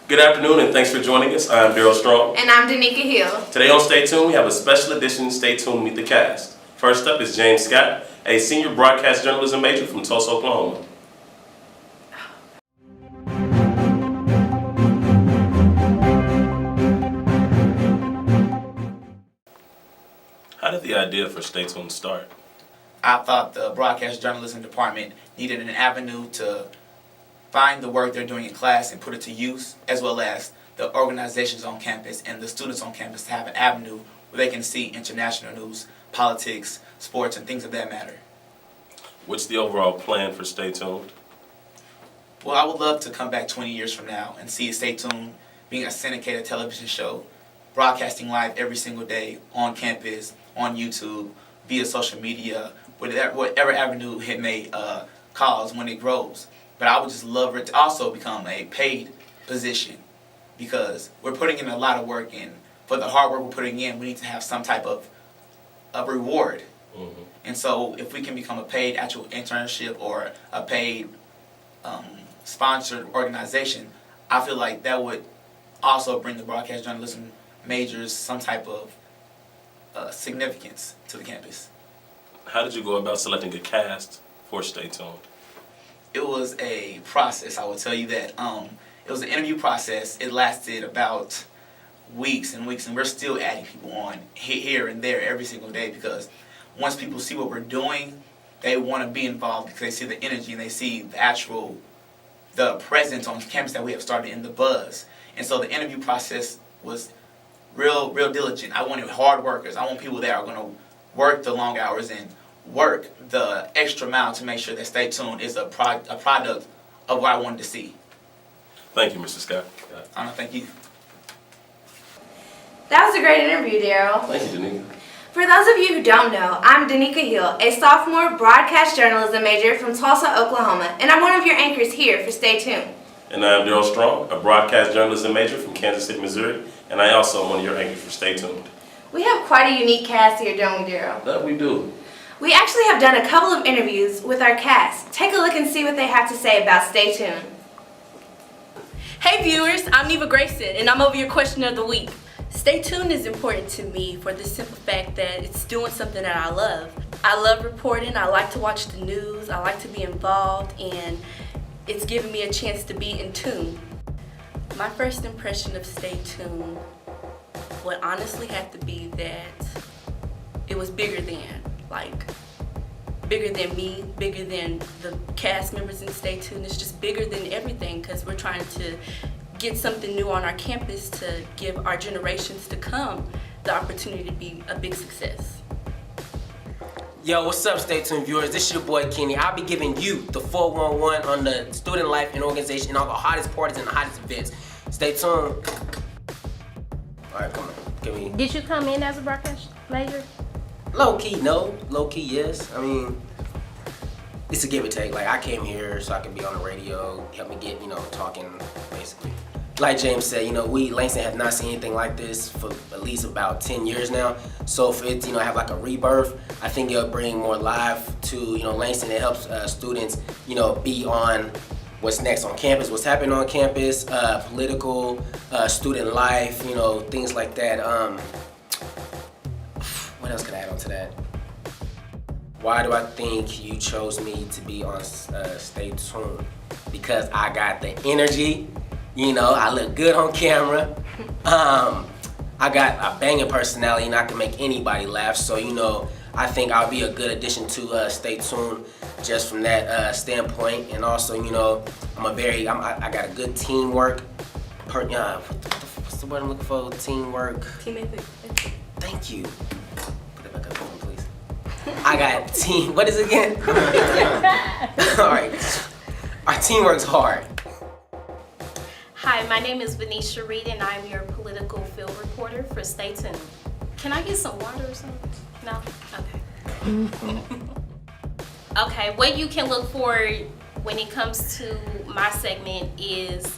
Good afternoon and thanks for joining us. I'm Daryl Strong. And I'm Danica Hill. Today on Stay Tuned, we have a special edition Stay Tuned Meet the Cast. First up is James Scott, a senior broadcast journalism major from Tulsa, Oklahoma. How did the idea for Stay Tuned start? I thought the broadcast journalism department needed an avenue to find the work they're doing in class and put it to use, as well as the organizations on campus and the students on campus to have an avenue where they can see international news, politics, sports, and things of that matter. What's the overall plan for Stay Tuned? Well, I would love to come back 20 years from now and see Stay Tuned being a syndicated television show, broadcasting live every single day on campus, on YouTube, via social media, whatever avenue it may cause when it grows. But I would just love it to also become a paid position, because we're putting in a lot of work, and for the hard work we're putting in, we need to have some type of reward. Mm-hmm. And so if we can become a paid actual internship or a paid sponsored organization, I feel like that would also bring the broadcast journalism majors some type of significance to the campus. How did you go about selecting a cast for Stay Tuned? It was a process, I will tell you that. It was an interview process. It lasted about weeks and weeks, and we're still adding people on here and there every single day, because once people see what we're doing, they want to be involved because they see the energy and they see the presence on campus that we have started in the buzz. And so the interview process was real diligent. I wanted hard workers. I want people that are going to work the long hours and work the extra mile to make sure that Stay Tuned is a product of what I wanted to see. Thank you, Mr. Scott. Thank you. That was a great interview, Daryl. Thank you, Danica. For those of you who don't know, I'm Danica Hill, a sophomore broadcast journalism major from Tulsa, Oklahoma, and I'm one of your anchors here for Stay Tuned. And I'm Daryl Strong, a broadcast journalism major from Kansas City, Missouri, and I also am one of your anchors for Stay Tuned. We have quite a unique cast here, don't we, Daryl? That we do. We actually have done a couple of interviews with our cast. Take a look and see what they have to say about Stay Tuned. Hey viewers, I'm Neva Grayson, and I'm over your question of the week. Stay Tuned is important to me for the simple fact that it's doing something that I love. I love reporting, I like to watch the news, I like to be involved, and it's giving me a chance to be in tune. My first impression of Stay Tuned would honestly have to be that it was bigger than me, bigger than the cast members in Stay Tuned. It's just bigger than everything, because we're trying to get something new on our campus to give our generations to come the opportunity to be a big success. Yo, what's up, Stay Tuned viewers? This is your boy Kenny. I'll be giving you the 411 on the student life and organization and all the hottest parties and the hottest events. Stay tuned. All right, come on, give me. Did you come in as a broadcast major? Low key, no. Low key, yes. I mean, it's a give and take. Like, I came here so I could be on the radio, help me get, talking, basically. Like James said, Langston have not seen anything like this for at least about 10 years now. So for it to, have like a rebirth, I think it'll bring more life to, Langston. It helps students, be on what's next on campus, what's happening on campus, political, student life, things like that. What else could I add on to that? Why do I think you chose me to be on Stay Tuned? Because I got the energy, I look good on camera. I got a banging personality and I can make anybody laugh. So, I think I'll be a good addition to Stay Tuned just from that standpoint. And also, I got a good teamwork. What's the word I'm looking for? Teamwork. Team ethic. Thank you. Put that back up, please. I got team. What is it again? All right. Our team works hard. Hi, my name is Venetia Reed, and I'm your political field reporter for Stay Tuned. Can I get some water or something? No? Okay. Okay, what you can look for when it comes to my segment is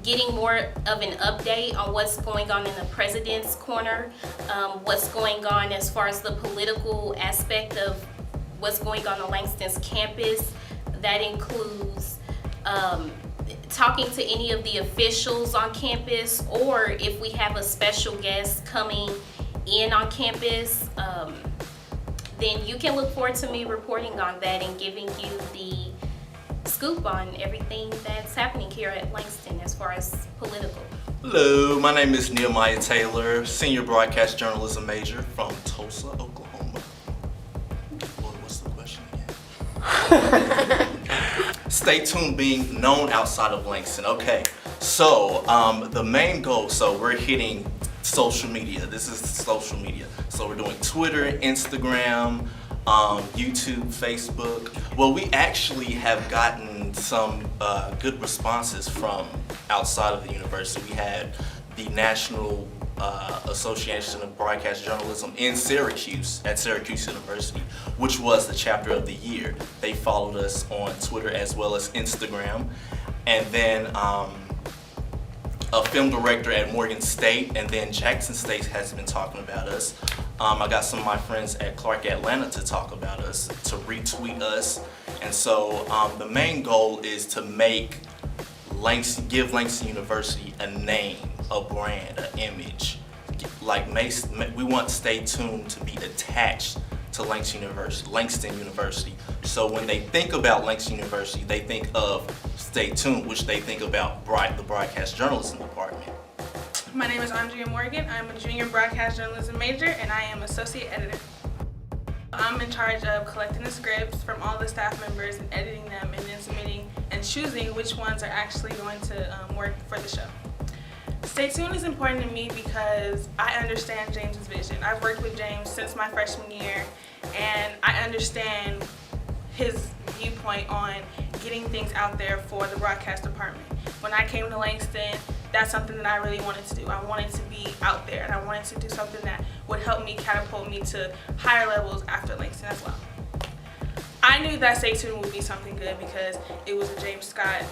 getting more of an update on what's going on in the President's Corner, what's going on as far as the political aspect of what's going on Langston's campus. That includes talking to any of the officials on campus, or if we have a special guest coming in on campus, then you can look forward to me reporting on that and giving you the scoop on everything that's happening here at Langston as far as political. Hello, my name is Nehemiah Taylor, senior broadcast journalism major from Tulsa, Oklahoma. Well, what's the question again? Stay tuned being known outside of Langston. Okay, so the main goal, so we're hitting social media. This is social media. So we're doing Twitter, Instagram, YouTube, Facebook. Well, we actually have gotten some good responses from outside of the university. We had the National Association of Broadcast Journalism in Syracuse, at Syracuse University, which was the chapter of the year. They followed us on Twitter as well as Instagram. And then a film director at Morgan State, and then Jackson State has been talking about us. I got some of my friends at Clark Atlanta to talk about us, to retweet us. And so the main goal is to give Langston University a name, a brand, an image. Like we want Stay Tuned to be attached to Langston University. So when they think about Langston University, they think of Stay Tuned, which they think about the Broadcast Journalism Department. My name is Andrea Morgan. I'm a junior broadcast journalism major and I am associate editor. I'm in charge of collecting the scripts from all the staff members and editing them and then submitting and choosing which ones are actually going to work for the show. Stay Tuned is important to me because I understand James's vision. I've worked with James since my freshman year and I understand his viewpoint on getting things out there for the broadcast department. When I came to Langston, that's something that I really wanted to do. I wanted to be out there and I wanted to do something that would help me catapult me to higher levels after Langston as well. I knew that Stay Tuned would be something good because it was a James Scott,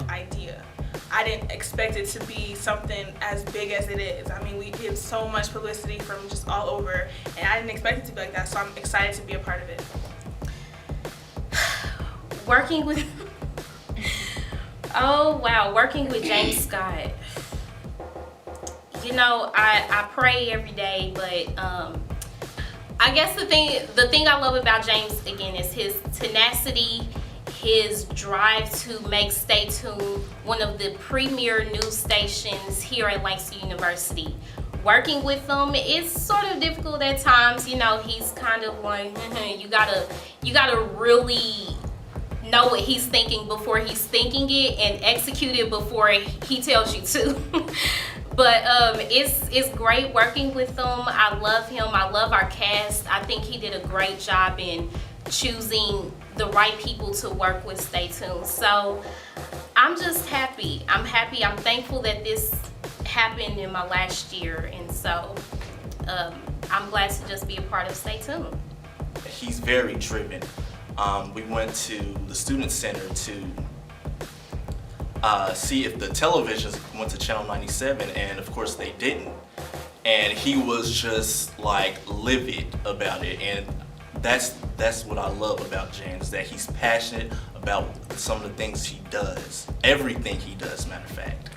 idea. I didn't expect it to be something as big as it is. I mean, we get so much publicity from just all over, and I didn't expect it to be like that, so I'm excited to be a part of it. Working with James Scott. I pray every day, but I guess the thing I love about James again is his tenacity, his drive to make Stay Tuned one of the premier news stations here at Langston University. Working with him is sort of difficult at times. He's kind of like, you gotta really know what he's thinking before he's thinking it and execute it before he tells you to. But it's great working with him. I love him. I love our cast. I think he did a great job in choosing the right people to work with Stay Tuned. So I'm just happy. I'm happy. I'm thankful that this happened in my last year. And so I'm glad to just be a part of Stay Tuned. He's very driven. We went to the Student Center to see if the televisions went to Channel 97, and of course they didn't. And he was just like livid about it, and that's what I love about James, that he's passionate about some of the things he does, everything he does, matter of fact.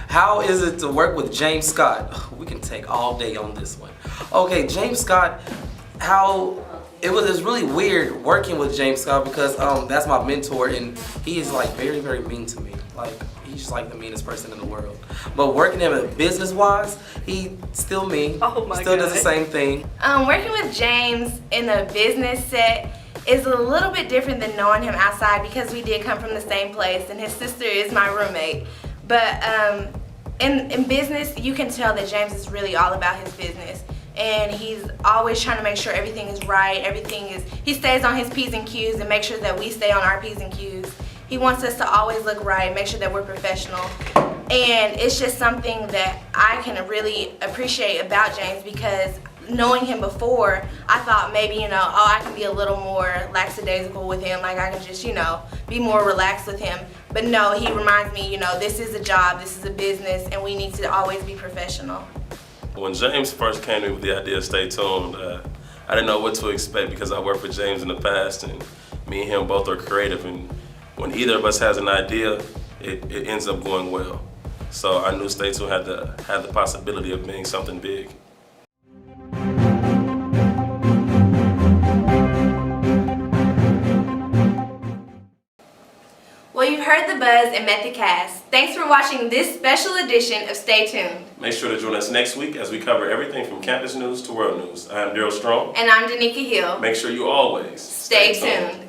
How is it to work with James Scott? We can take all day on this one. Okay, James Scott, it was really weird working with James Scott because that's my mentor and he is like very, very mean to me. Like he's just like the meanest person in the world. But working him business wise, he still mean. Oh my still God. does the same thing. Working with James in the business set is a little bit different than knowing him outside because we did come from the same place and his sister is my roommate. But in business, you can tell that James is really all about his business. And he's always trying to make sure everything is right, he stays on his P's and Q's and make sure that we stay on our P's and Q's. He wants us to always look right, make sure that we're professional. And it's just something that I can really appreciate about James because knowing him before, I thought maybe, I can be a little more lackadaisical with him, like I can just, be more relaxed with him. But no, he reminds me, this is a job, this is a business, and we need to always be professional. When James first came to me with the idea of Stay Tuned, I didn't know what to expect because I worked with James in the past and me and him both are creative, and when either of us has an idea, it ends up going well. So I knew Stay Tuned had the possibility of being something big. Well, you've heard the buzz and met the cast. Thanks for watching this special edition of Stay Tuned. Make sure to join us next week as we cover everything from campus news to world news. I am Daryl Strong. And I'm Danica Hill. Make sure you always Stay tuned.